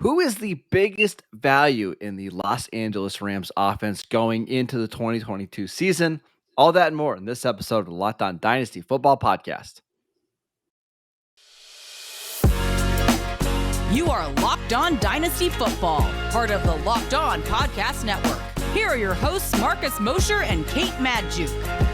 Who is the biggest value in the Los Angeles Rams offense going into the 2022 season? All that and more in this episode of the Locked On Dynasty Football Podcast. You are Locked On Dynasty Football, part of the Locked On Podcast Network. Here are your hosts, Mosher and Kate Magdziuk.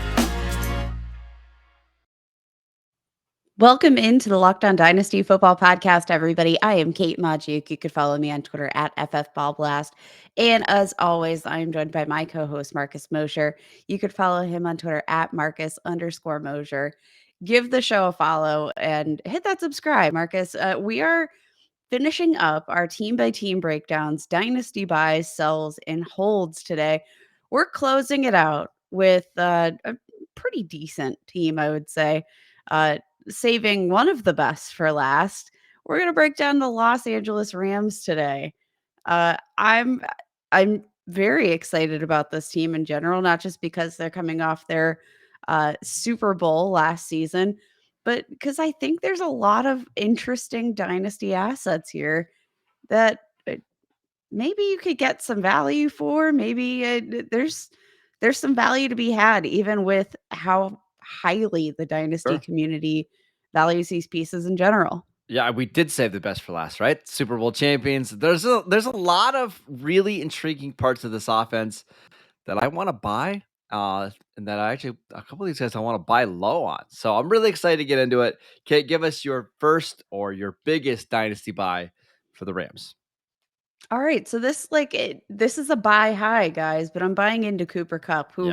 Welcome into the Locked On Dynasty Football Podcast, everybody. I am Kate Magdziuk. You could follow me on Twitter at FFBallBlast. And as always, I am joined by my co-host, Marcus Mosher. You could follow him on Twitter at Marcus_Mosher. Give the show a follow and hit that subscribe, Marcus. We are finishing up our team-by-team breakdowns, dynasty buys, sells, and holds today. We're closing it out with a pretty decent team, I would say. Saving one of the best for last, we're going to break down the Los Angeles Rams today. I'm very excited about this team in general, not just because they're coming off their Super Bowl last season, but because I think there's a lot of interesting dynasty assets here that maybe you could get some value for. Maybe there's some value to be had, even with how highly the dynasty community values these pieces in general. Yeah, we did save the best for last, right? Super Bowl champions. There's a lot of really intriguing parts of this offense that I want to buy, and that a couple of these guys I want to buy low on. So I'm really excited to get into it. Kate, give us your first or your biggest dynasty buy for the Rams. All right, so this is a buy high, guys, but I'm buying into Cooper Kupp, who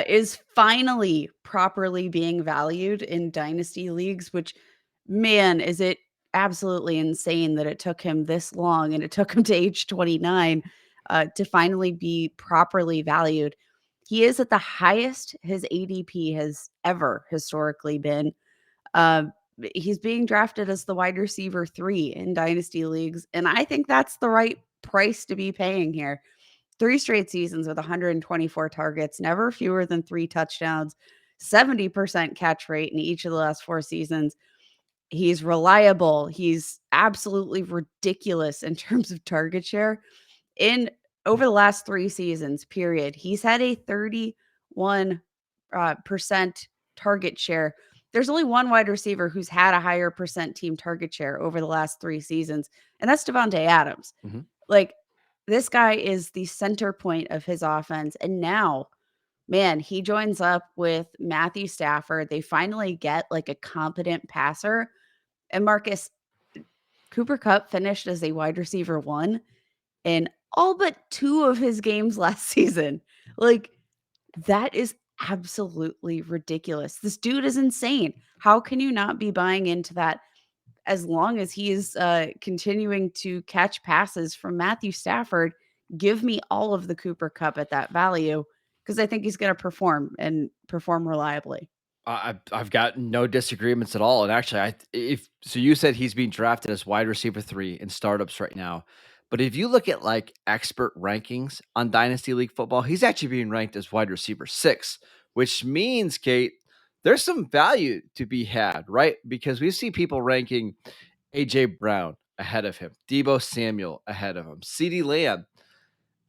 is finally properly being valued in dynasty leagues, which, man, is it absolutely insane that it took him this long and it took him to age 29 to finally be properly valued. He is at the highest his ADP has ever historically been. He's being drafted as the wide receiver 3 in dynasty leagues, and I think that's the right price to be paying here. 3 straight seasons with 124 targets, never fewer than 3 touchdowns, 70% catch rate in each of the last 4 seasons. He's reliable. He's absolutely ridiculous in terms of target share. Over the last 3 seasons, period, he's had a 31% target share. There's only one wide receiver who's had a higher percent team target share over the last 3 seasons, and that's Davante Adams. Mm-hmm. Like, this guy is the center point of his offense. And now, man, he joins up with Matthew Stafford. They finally get like a competent passer. And Marcus, Cooper Kupp finished as a wide receiver 1 in all but 2 of his games last season. Like, that is absolutely ridiculous. This dude is insane. How can you not be buying into that as long as he is continuing to catch passes from Matthew Stafford? Give me all of the Cooper Kupp at that value, because I think he's going to perform reliably. I've got no disagreements at all. And actually, you said he's being drafted as wide receiver 3 in startups right now. But if you look at like expert rankings on Dynasty League football, he's actually being ranked as wide receiver 6, which means, Kate, there's some value to be had, right? Because we see people ranking AJ Brown ahead of him, Deebo Samuel ahead of him, CeeDee Lamb.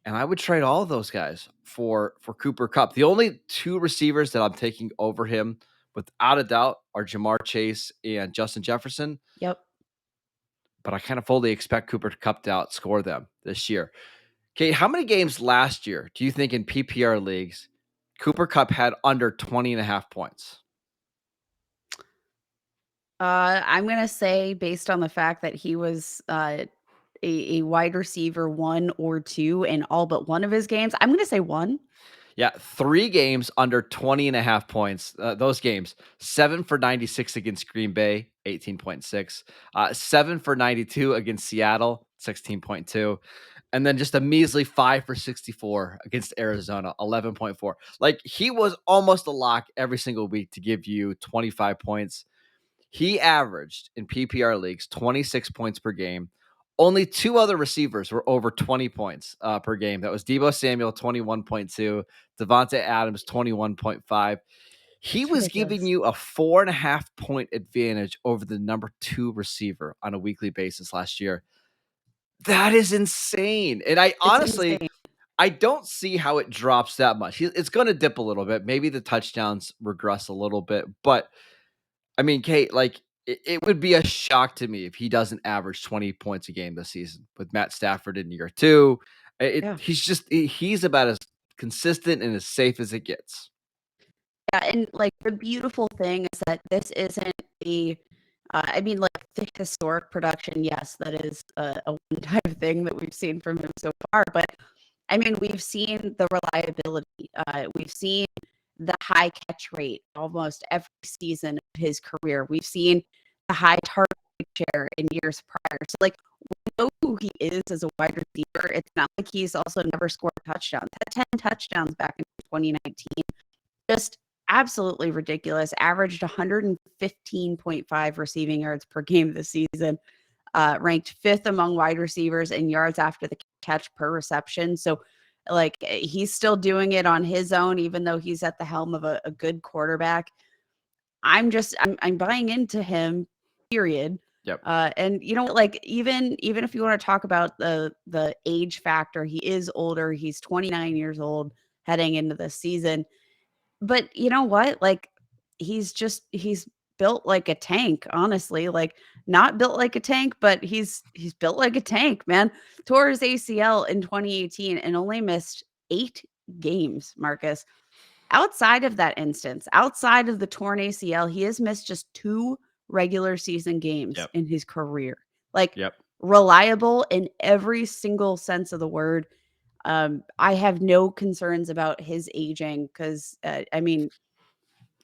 And I would trade all of those guys for Cooper Kupp. The only 2 receivers that I'm taking over him, without a doubt, are Jamar Chase and Justin Jefferson. Yep. But I kind of fully expect Cooper Kupp to outscore them this year. Kate, how many games last year do you think in PPR leagues Cooper Kupp had under 20.5 points? I'm going to say, based on the fact that he was a wide receiver 1 or 2 in all but one of his games, I'm going to say 1. Yeah, 3 games under 20.5 points. Those games, 7 for 96 against Green Bay, 18.6. 7 for 92 against Seattle, 16.2. And then just a measly 5 for 64 against Arizona, 11.4. Like, he was almost a lock every single week to give you 25 points. He averaged in PPR leagues 26 points per game. Only 2 other receivers were over 20 points per game. That was Deebo Samuel, 21.2, Davante Adams, 21.5. He was giving you a 4.5 point advantage over the number 2 receiver on a weekly basis last year. That is insane. And I It's honestly, insane. I don't see how it drops that much. It's going to dip a little bit. Maybe the touchdowns regress a little bit. But I mean, Kate, like it would be a shock to me if he doesn't average 20 points a game this season with Matt Stafford in year 2. Yeah. He's about as consistent and as safe as it gets. Yeah, and, like, the beautiful thing is that this isn't I mean, like, the historic production, yes, that is a one-time thing that we've seen from him so far, but, I mean, we've seen the reliability, we've seen the high catch rate almost every season of his career. We've seen the high target share in years prior. So, like, we know who he is as a wide receiver. It's not like he's also never scored touchdowns. Had 10 touchdowns back in 2019. Just absolutely ridiculous. Averaged 115.5 receiving yards per game this season. Ranked 5th among wide receivers in yards after the catch per reception. So, like, he's still doing it on his own, even though he's at the helm of a good quarterback. I'm buying into him, period. Yep. And you know, like, even if you want to talk about the age factor, he is older. He's 29 years old heading into this season. But you know what? Like, he's built like a tank, honestly. Like, not built like a tank, but he's built like a tank, man. Tore his ACL in 2018 and only missed 8 games, Marcus. Outside of that instance, outside of the torn ACL, he has missed just 2 regular season games Yep. in his career. Like, Yep. reliable in every single sense of the word. I have no concerns about his aging because, I mean,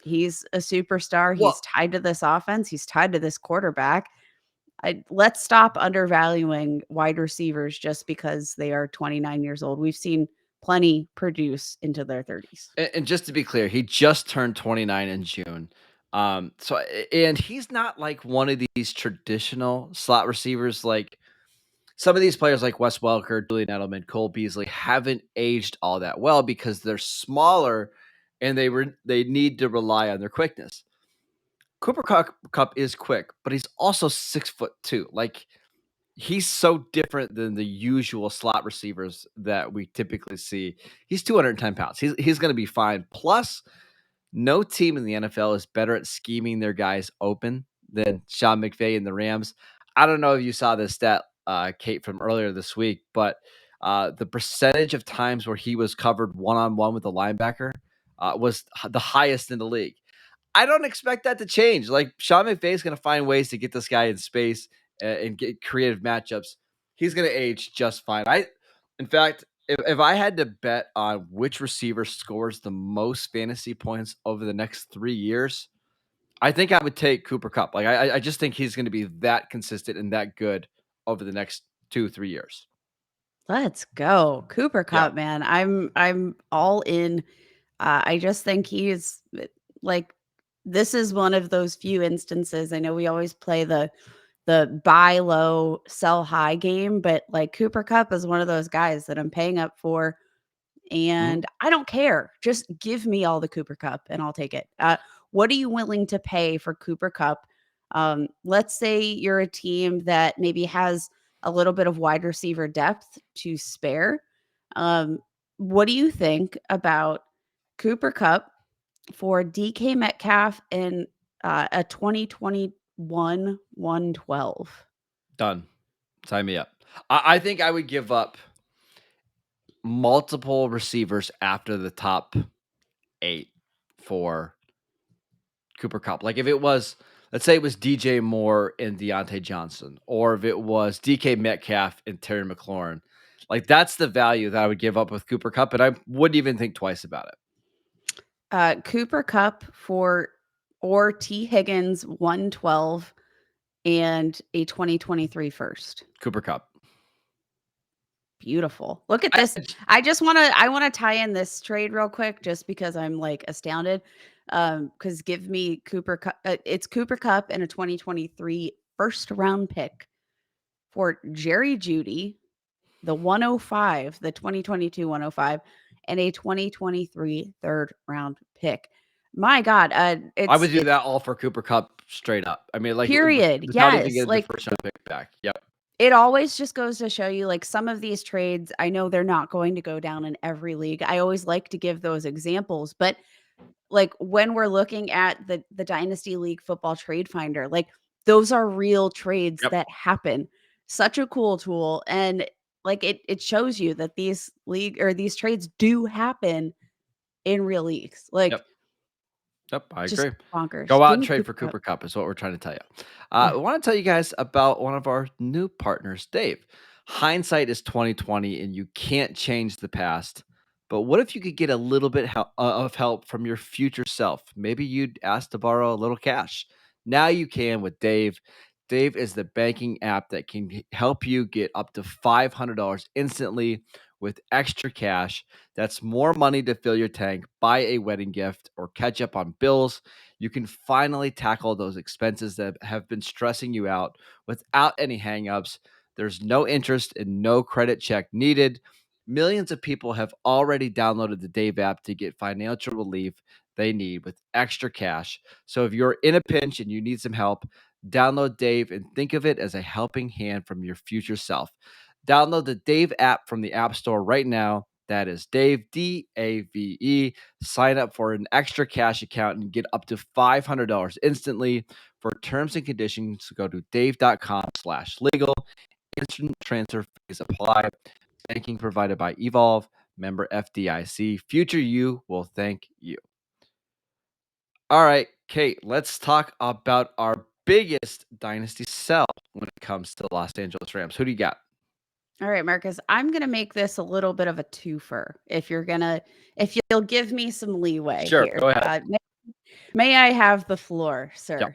he's a superstar. He's Well, tied to this offense. He's tied to this quarterback. Let's stop undervaluing wide receivers just because they are 29 years old. We've seen plenty produce into their 30s. and just to be clear, he just turned 29 in June. And he's not like one of these traditional slot receivers. Like some of these players, like Wes Welker, Julian Edelman, Cole Beasley, haven't aged all that well because they're smaller and they need to rely on their quickness. Cooper Kupp is quick, but he's also 6'2". Like he's so different than the usual slot receivers that we typically see. He's 210 pounds. He's going to be fine. Plus, no team in the NFL is better at scheming their guys open than Sean McVay and the Rams. I don't know if you saw this stat, Kate, from earlier this week, but the percentage of times where he was covered one-on-one with a linebacker was the highest in the league. I don't expect that to change. Like Sean McVay is going to find ways to get this guy in space and get creative matchups. He's going to age just fine. In fact, if I had to bet on which receiver scores the most fantasy points over the next 3 years, I think I would take Cooper Kupp. Like I just think he's going to be that consistent and that good over the next 2-3 years. Let's go. Cooper Yeah. Kupp, man. I'm all in. I just think he's like, this is one of those few instances. I know we always play the buy low, sell high game, but like Cooper Kupp is one of those guys that I'm paying up for, and I don't care. Just give me all the Cooper Kupp and I'll take it. What are you willing to pay for Cooper Kupp? Let's say you're a team that maybe has a little bit of wide receiver depth to spare. What do you think about Cooper Kupp for DK Metcalf in a 2021 112? Done. Sign me up. I think I would give up multiple receivers after the top 8 for Cooper Kupp. Like if it was, let's say it was DJ Moore and Deontay Johnson, or if it was DK Metcalf and Terry McLaurin, like that's the value that I would give up with Cooper Kupp, and I wouldn't even think twice about it. Cooper Kupp or T. Higgins 112 and a 2023 first. Cooper Kupp. Beautiful. Look at this. I want to tie in this trade real quick just because I'm like astounded. Because give me Cooper Kupp. It's Cooper Kupp and a 2023 first round pick for Jerry Jeudy, the 105, the 2022 105, and a 2023 third round pick. My God, I would do that all for Cooper Kupp straight up. I mean, like period. without even Yes, getting like the first round pick back. Yep. it always just goes to show you, like, some of these trades, I know they're not going to go down in every league. I always like to give those examples, but like when we're looking at the Dynasty League Football Trade Finder, like those are real trades Yep. that happen. Such a cool tool. And like it shows you that these trades do happen in real leagues. Like Yep. Yep, I just agree. bonkers. Go out Give and me trade Cooper for Kupp. Cooper Kupp is what we're trying to tell you. Yeah. I want to tell you guys about one of our new partners, Dave. Hindsight is 2020, and you can't change the past. But what if you could get a little bit of help from your future self? Maybe you'd ask to borrow a little cash. Now you can with Dave. Dave is the banking app that can help you get up to $500 instantly with extra cash. That's more money to fill your tank, buy a wedding gift, or catch up on bills. You can finally tackle those expenses that have been stressing you out without any hangups. There's no interest and no credit check needed. Millions of people have already downloaded the Dave app to get financial relief they need with extra cash. So if you're in a pinch and you need some help, download Dave and think of it as a helping hand from your future self. Download the Dave app from the App Store right now. That is Dave, Dave. Sign up for an extra cash account and get up to $500 instantly. For terms and conditions, go to dave.com/legal. Instant transfer fees apply. Banking provided by Evolve, member FDIC. Future you will thank you. All right, Kate, let's talk about our biggest dynasty sell when it comes to the Los Angeles Rams. Who do you got? All right, Marcus, I'm gonna make this a little bit of a twofer if you'll give me some leeway Sure, here. go ahead. May I have the floor, Yep. sir?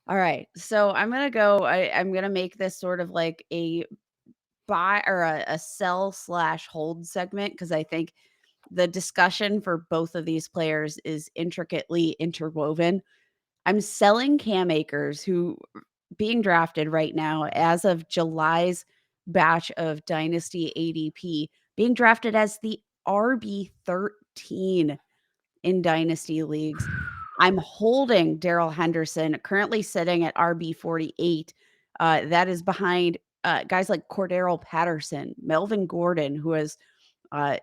All right. So I'm gonna make this sort of like a buy or a sell/hold segment because I think the discussion for both of these players is intricately interwoven. I'm selling Cam Akers, who being drafted right now as of July's batch of Dynasty ADP, being drafted as the RB 13 in Dynasty leagues. I'm holding Darrell Henderson, currently sitting at RB 48. That is behind guys like Cordero Patterson, Melvin Gordon, who is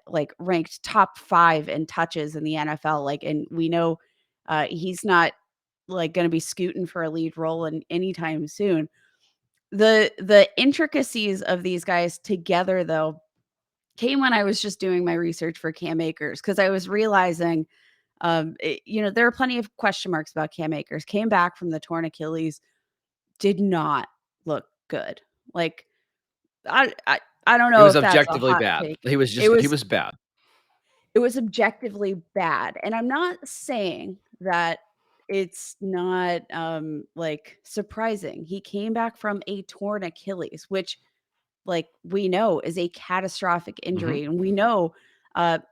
like ranked top 5 in touches in the NFL. Like, and we know he's not like going to be scooting for a lead role in anytime soon. The intricacies of these guys together, though, came when I was just doing my research for Cam Akers because I was realizing there are plenty of question marks about Cam Akers. Came back from the torn Achilles, did not look good. Like I don't He know was if that's a objectively hot bad. take. He was bad. It was objectively bad, and I'm not saying that it's not like surprising. He came back from a torn Achilles, which like we know is a catastrophic Mhm. injury, and we know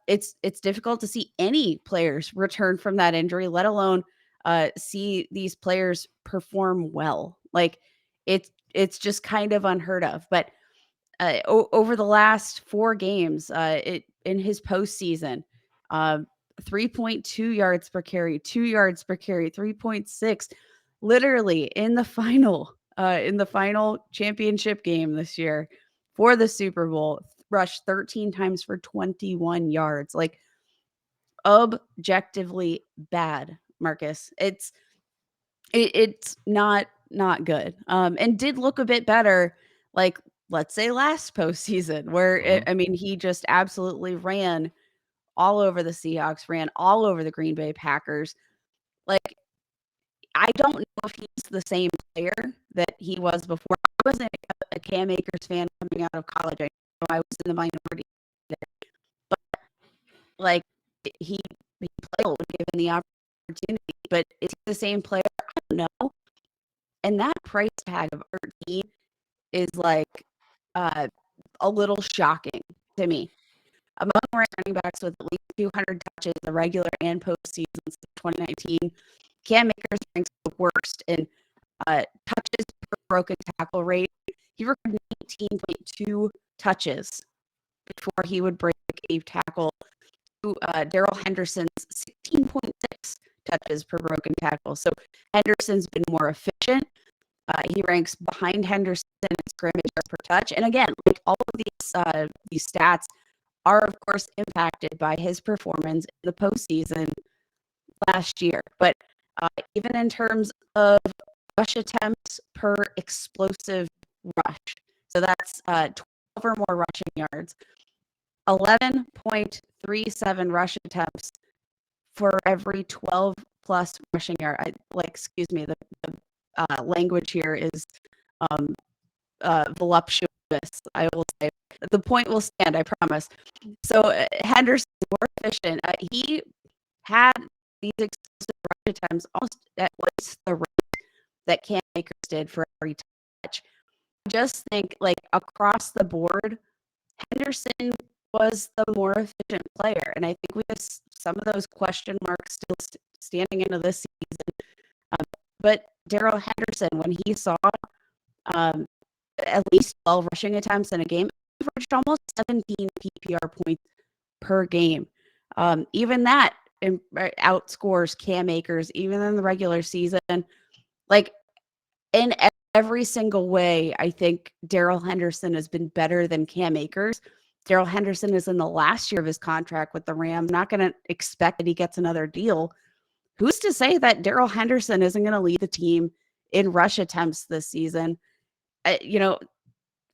it's difficult to see any players return from that injury, let alone see these players perform well. Like it's just kind of unheard of. But over the last 4 games, in his postseason, uh, 3.2 yards per carry, 2 yards per carry, 3.6, literally in the final championship game this year for the Super Bowl, rushed 13 times for 21 yards. Like objectively bad, Marcus. It's not good. And did look a bit better, like let's say last postseason, where Mhm. I mean he just absolutely ran all over the Seahawks, ran all over the Green Bay Packers. Like I don't know if he's the same player that he was before. I wasn't a Cam Akers fan coming out of college. I know I was in the minority there, but like he played well when given the opportunity. But is he the same player? I don't know. And that price tag of 13 is like uh, a little shocking to me. Among running backs with at least 200 touches in the regular and postseason since 2019, Cam Akers ranks the worst in touches per broken tackle rate. He recorded 19.2 touches before he would break a tackle to Darrell Henderson's 16.6 touches per broken tackle. So Henderson's been more efficient. He ranks behind Henderson in scrimmage yards per touch. And again, like all of these stats are of course impacted by his performance in the postseason last year. But even in terms of rush attempts per explosive rush, so that's 12 or more rushing yards, 11.37 rush attempts for every 12 plus rushing yard. Excuse me, the language here is voluptuous, I will say. The point will stand, I promise. So Henderson more efficient. He had these explosive rush attempts almost at least the rate that Cam Akers did for every touch. I just think, like, across the board, Henderson was the more efficient player. And I think we have some of those question marks still standing into this season. But Darrell Henderson, when he saw at least 12 rushing attempts in a game, averaged almost 17 PPR points per game. Even that outscores Cam Akers, even in the regular season. Like, in every single way, I think Darrell Henderson has been better than Cam Akers. Darrell Henderson is in the last year of his contract with the Rams. Not going to expect that he gets another deal. Who's to say that Darrell Henderson isn't going to lead the team in rush attempts this season?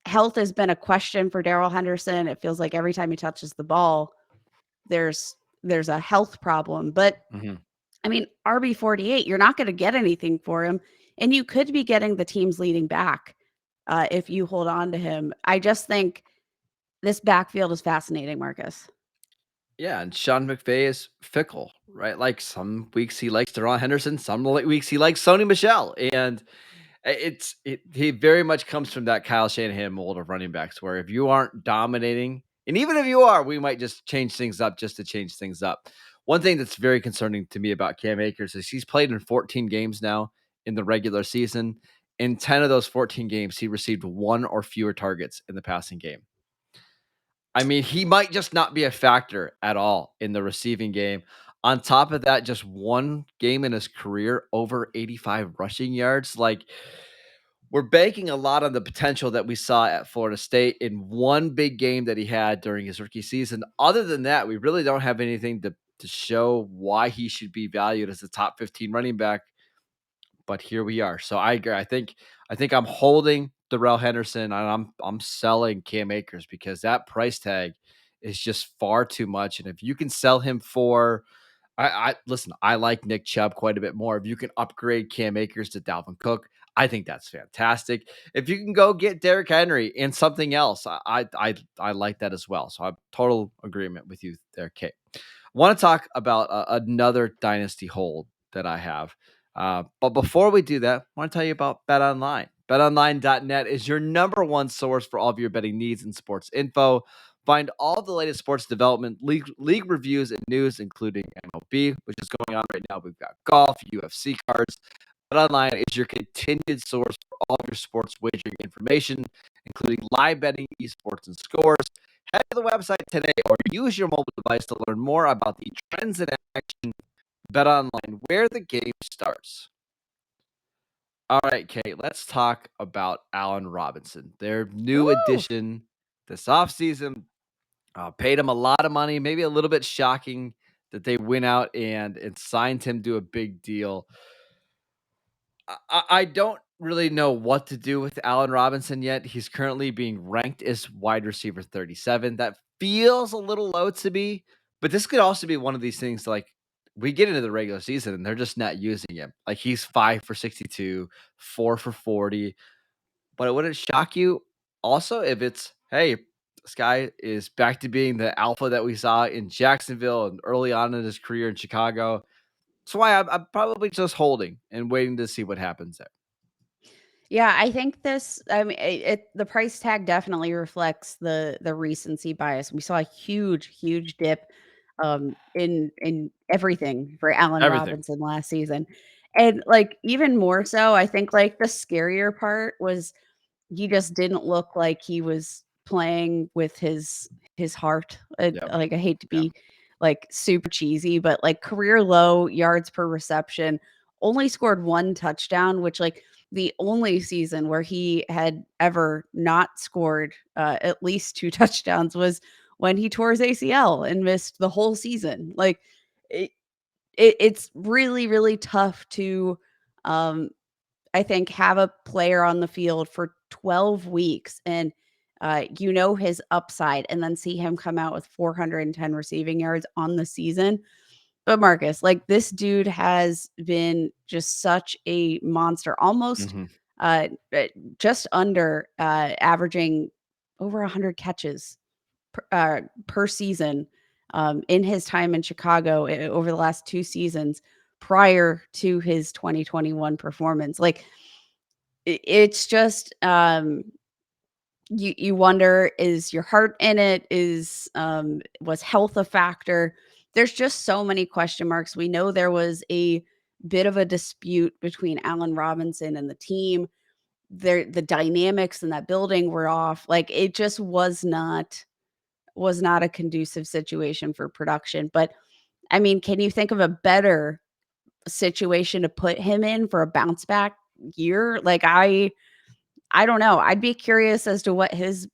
Health has been a question for Darrell Henderson. It feels like every time he touches the ball, there's a health problem. But I mean, RB48, you're not going to get anything for him. And you could be getting the team's leading back if you hold on to him. I just think this backfield is fascinating, Marcus. Yeah, and Sean McVay is fickle, right? Like some weeks he likes Darrell Henderson, some weeks he likes Sony Michel. And he very much comes from that Kyle Shanahan mold of running backs, where if you aren't dominating, and even if you are, we might just change things up just to change things up. One thing that's very concerning to me about Cam Akers is he's played in 14 games now in the regular season. In 10 of those 14 games, he received one or fewer targets in the passing game. I mean, he might just not be a factor at all in the receiving game. On top of that, just one game in his career, over 85 rushing yards. Like, we're banking a lot on the potential that we saw at Florida State in one big game that he had during his rookie season. Other than that, we really don't have anything to show why he should be valued as a top 15 running back. But here we are. So I agree. I think I'm holding Darrell Henderson and I'm selling Cam Akers because that price tag is just far too much. And if you can sell him for listen, I like Nick Chubb quite a bit more. If you can upgrade Cam Akers to Dalvin Cook, I think that's fantastic. If you can go get Derrick Henry and something else, I like that as well. So I'm total agreement with you there, Kate. I want to talk about another dynasty hold that I have. But before we do that, I want to tell you about BetOnline. BetOnline.net is your number one source for all of your betting needs and sports info. Find all the latest sports development, league reviews, and news, including MLB, which is going on right now. We've got golf, UFC cards. BetOnline is your continued source for all of your sports wagering information, including live betting, esports, and scores. Head to the website today or use your mobile device to learn more about the trends in action. BetOnline, where the game starts. All right, Kate, let's talk about Allen Robinson, their new addition this offseason. Paid him a lot of money, maybe a little bit shocking that they went out and signed him to a big deal. I don't really know what to do with Allen Robinson yet. He's currently being ranked as wide receiver 37. That feels a little low to me, but this could also be one of these things like we get into the regular season and they're just not using him. Like he's 5 for 62, 4 for 40. But it wouldn't shock you also if it's, hey, this guy is back to being the alpha that we saw in Jacksonville and early on in his career in Chicago. That's why I'm probably just holding and waiting to see what happens there. Yeah, I think the price tag definitely reflects the recency bias. We saw a huge dip in everything for Allen Robinson last season. And like even more so, I think like the scarier part was he just didn't look like he was playing with his heart. Like I hate to be like super cheesy, but like career low yards per reception, only scored one touchdown, which like the only season where he had ever not scored at least 2 touchdowns was when he tore his ACL and missed the whole season. Like, it it's really, really tough to, um, I think, have a player on the field for 12 weeks and, his upside, and then see him come out with 410 receiving yards on the season. But Marcus, like, this dude has been just such a monster, almost, Mhm. uh, uh, just under, averaging over 100 catches per season, in his time in Chicago over the last 2 seasons prior to his 2021 performance. Like, it's just, you wonder, is your heart in it? Was health a factor? There's just so many question marks. We know there was a bit of a dispute between Allen Robinson and the team. The dynamics in that building were off. Like, it just was not a conducive situation for production. But I mean, can you think of a better situation to put him in for a bounce back year? Like, I don't know. I'd be curious as to what his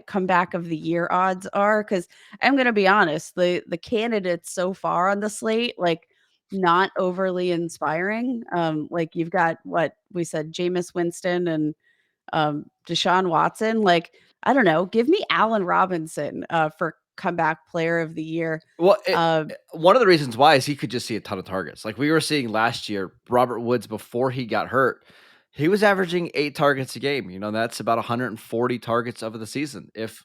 comeback of the year odds are, because I'm gonna be honest, the candidates so far on the slate, like, not overly inspiring. Like, you've got what we said, Jameis Winston and Deshaun Watson. Like, I don't know, give me Allen Robinson for comeback player of the year. Well, Uh, one of the reasons why is he could just see a ton of targets. Like we were seeing last year, Robert Woods before he got hurt, he was averaging 8 targets a game. That's about 140 targets over the season. If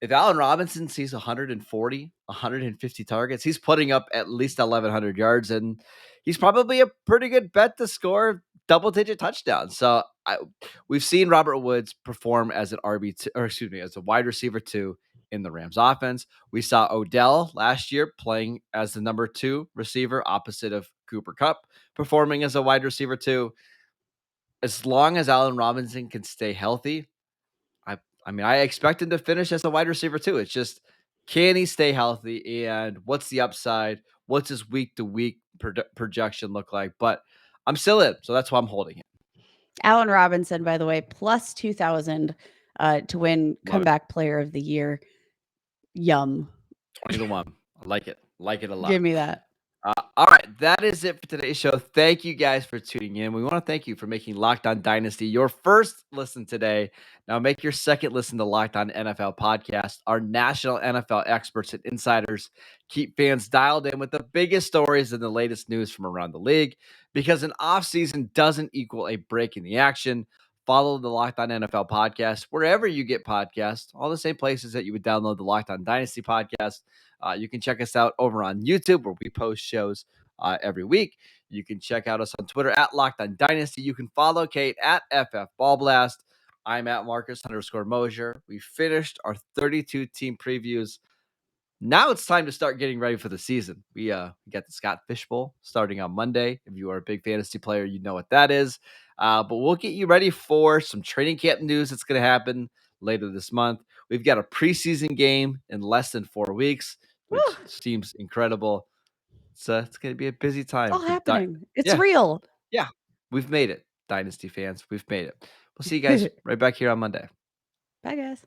Allen Robinson sees 140, 150 targets, he's putting up at least 1,100 yards, and he's probably a pretty good bet to score double-digit touchdowns. So we've seen Robert Woods perform as an RB2, or excuse me, as a wide receiver 2 in the Rams offense. We saw Odell last year playing as the number 2 receiver opposite of Cooper Kupp, performing as a wide receiver 2. As long as Allen Robinson can stay healthy, I expect him to finish as a wide receiver too. It's just, can he stay healthy, and what's the upside? What's his week to week projection look like? But I'm still in, so that's why I'm holding it. Allen Robinson, by the way, plus 2,000 to win Love it. comeback player of the year. Yum. 20 to 1. I like it. Like it a lot. Give me that. All right, that is it for today's show. Thank you guys for tuning in. We want to thank you for making Locked On Dynasty your first listen today. Now make your second listen to Locked On NFL podcast. Our national NFL experts and insiders keep fans dialed in with the biggest stories and the latest news from around the league, because an offseason doesn't equal a break in the action. Follow the Locked On NFL podcast wherever you get podcasts, all the same places that you would download the Locked On Dynasty podcast. You can check us out over on YouTube, where we post shows every week. You can check out us on Twitter at Locked On Dynasty. You can follow Kate at FF Ball Blast. I'm at Marcus_Mosher. We finished our 32 team previews. Now it's time to start getting ready for the season. We got the Scott Fish Bowl starting on Monday. If you are a big fantasy player, you know what that is. But we'll get you ready for some training camp news that's going to happen later this month. We've got a preseason game in less than 4 weeks, which Woo, seems incredible. So it's going to be a busy it's time all for happening. It's yeah, real. yeah. We've made it, Dynasty fans. We've made it. We'll see you guys right back here on Monday. Bye, guys.